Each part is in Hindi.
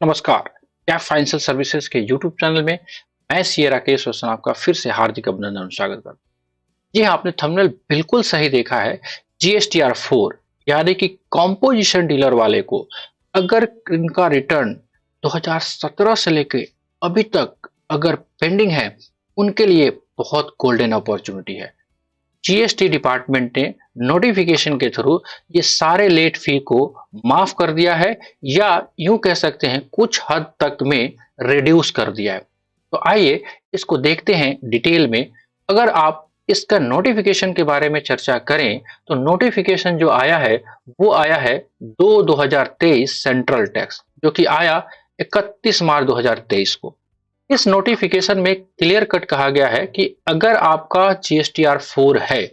नमस्कार। क्या फाइनेंशियल सर्विसेज के यूट्यूब चैनल में मैं सीए राकेश रोशन आपका फिर से हार्दिक अभिनंदन और स्वागत करता हूं। जी हाँ, आपने थंबनेल बिल्कुल सही देखा है। जीएसटीआर 4 यानी कि कॉम्पोजिशन डीलर वाले को अगर इनका रिटर्न 2017 से लेके अभी तक अगर पेंडिंग है, उनके लिए बहुत गोल्डन अपॉर्चुनिटी है। जीएसटी डिपार्टमेंट ने नोटिफिकेशन के थ्रू ये सारे लेट फी को माफ कर दिया है, या यूं कह सकते हैं कुछ हद तक में रिड्यूस कर दिया है। तो आइए इसको देखते हैं डिटेल में। अगर आप इसका नोटिफिकेशन के बारे में चर्चा करें तो नोटिफिकेशन जो आया है वो आया है 2023 सेंट्रल टैक्स, जो कि आया 31 मार्च 2023 को। इस नोटिफिकेशन में क्लियर कट कहा गया है कि अगर आपका जीएसटीआर 4 है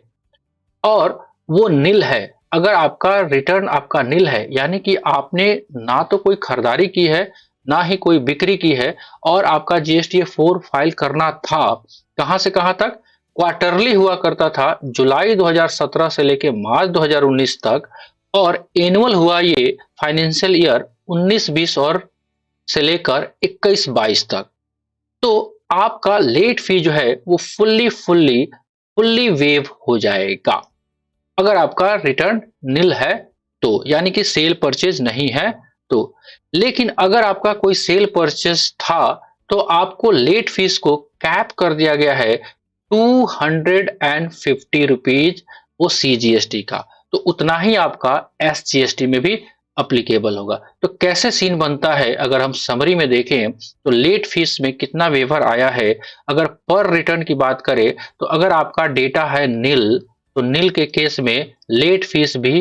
और वो नील है, अगर आपका रिटर्न आपका नील है, यानी कि आपने ना तो कोई खरीदारी की है ना ही कोई बिक्री की है, और आपका जीएसटी 4 फाइल करना था कहां से कहां तक, क्वार्टरली हुआ करता था जुलाई 2017 से लेके मार्च 2019 तक, और एनुअल हुआ ये फाइनेंशियल ईयर 19-20 और से लेकर 21-22 तक। तो आपका लेट फी जो है वो फुल्ली वेव हो जाएगा अगर आपका रिटर्न नील है, तो यानी कि सेल परचेज नहीं है तो। लेकिन अगर आपका कोई सेल परचेज था तो आपको लेट फीस को कैप कर दिया गया है 250 रुपीज वो सीजीएसटी का, तो उतना ही आपका एसजीएसटी में भी अप्लीकेबल होगा। तो कैसे सीन बनता है अगर हम समरी में देखें तो लेट फीस में कितना वेवर आया है। अगर पर रिटर्न की बात करें तो अगर आपका डेटा है नील, तो नील के केस में लेट फीस भी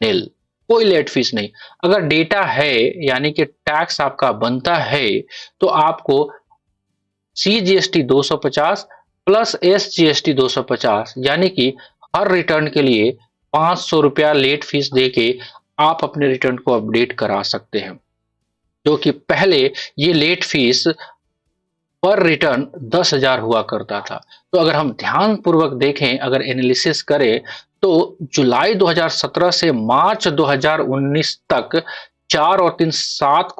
नील, कोई लेट फीस नहीं। अगर डेटा है यानी कि टैक्स आपका बनता है तो आपको सीजीएसटी 250 प्लस एसजीएसटी 250, यानी कि हर रिटर्न के लिए 500 रुपया लेट फीस देके आप अपने रिटर्न को अपडेट करा सकते हैं, जो कि पहले ये लेट फीस पर रिटर्न 10,000 हुआ करता था। तो अगर हम ध्यान पूर्वक देखें, अगर एनालिसिस करें तो जुलाई 2017 से मार्च 2019 तक 4 और 3 7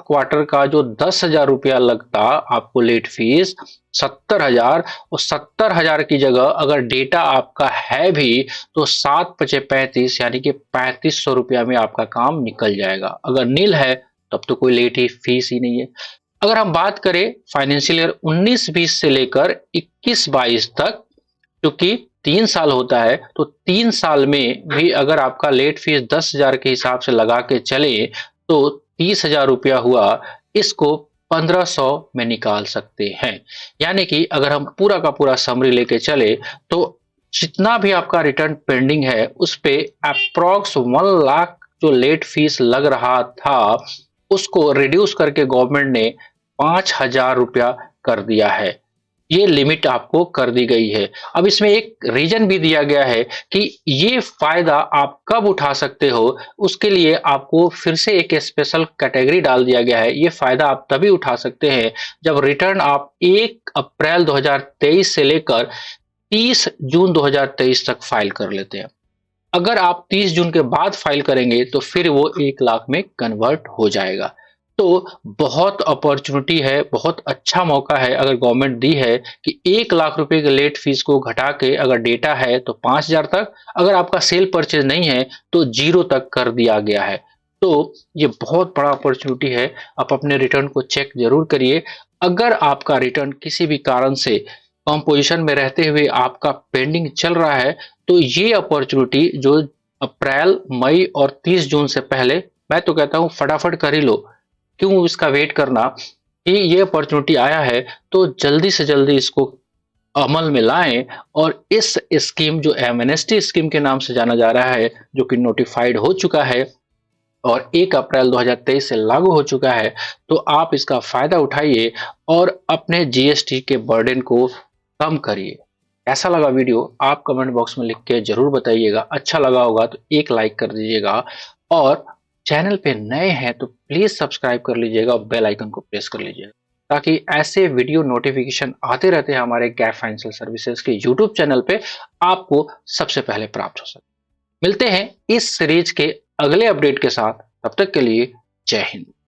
क्वार्टर का जो 10,000 रुपया लगता आपको लेट फीस 70,000, उस 70,000 की जगह अगर डेटा आपका है भी तो 7-5 35 यानी कि 3500 रुपया में आपका काम निकल जाएगा। अगर नील है तब तो कोई लेट ही फीस ही नहीं है। अगर हम बात करें फाइनेंशियल ईयर 19-20 से लेकर 21-22 तक, क्योंकि 3 साल होता है, तो 3 साल में भी अगर आपका लेट फीस 10,000 के हिसाब से लगा के चले तो 30,000 रुपया हुआ, इसको 1500 में निकाल सकते हैं। यानी कि अगर हम पूरा का पूरा समरी लेके चले तो जितना भी आपका रिटर्न पेंडिंग है उस पे अप्रॉक्स 1 लाख जो लेट फीस लग रहा था उसको रिड्यूस करके गवर्नमेंट ने 5,000 रुपया कर दिया है। ये लिमिट आपको कर दी गई है। अब इसमें एक रीजन भी दिया गया है कि ये फायदा आप कब उठा सकते हो, उसके लिए आपको फिर से एक स्पेशल कैटेगरी डाल दिया गया है। ये फायदा आप तभी उठा सकते हैं जब रिटर्न आप 1 अप्रैल 2023 से लेकर 30 जून 2023 तक फाइल कर लेते हैं। अगर आप 30 जून के बाद फाइल करेंगे तो फिर वो 1 लाख में कन्वर्ट हो जाएगा। तो बहुत अपॉर्चुनिटी है, बहुत अच्छा मौका है अगर गवर्नमेंट दी है कि 1 लाख रुपए के लेट फीस को घटा के अगर डेटा है तो 5,000 तक, अगर आपका सेल परचेज नहीं है तो 0 तक कर दिया गया है। तो ये बहुत बड़ा अपॉर्चुनिटी है। आप अपने रिटर्न को चेक जरूर करिए। अगर आपका रिटर्न किसी भी कारण से कंपोजिशन में रहते हुए आपका पेंडिंग चल रहा है तो ये अपॉर्चुनिटी जो अप्रैल, मई और 30 जून से पहले, मैं तो कहता हूं फटाफट कर ही लो। क्यों इसका वेट करना, कि ये अपॉर्चुनिटी आया है तो जल्दी से जल्दी इसको अमल में लाएं। और इस स्कीम जो एमएनएसटी स्कीम के नाम से जाना जा रहा है, जो कि नोटिफाइड हो चुका है और 1 अप्रैल 2023 से लागू हो चुका है, तो आप इसका फायदा उठाइए और अपने जीएसटी के बर्डन को कम करिए। कैसा लगा वीडियो आप कमेंट बॉक्स में लिख के जरूर बताइएगा। अच्छा लगा होगा तो एक लाइक कर दीजिएगा, और चैनल पे नए हैं तो प्लीज सब्सक्राइब कर लीजिएगा और बेल आइकन को प्रेस कर लीजिएगा, ताकि ऐसे वीडियो नोटिफिकेशन आते रहते हैं हमारे गैप फाइनेंशियल सर्विसेज के यूट्यूब चैनल पे, आपको सबसे पहले प्राप्त हो सके। मिलते हैं इस सीरीज के अगले अपडेट के साथ, तब तक के लिए जय हिंद।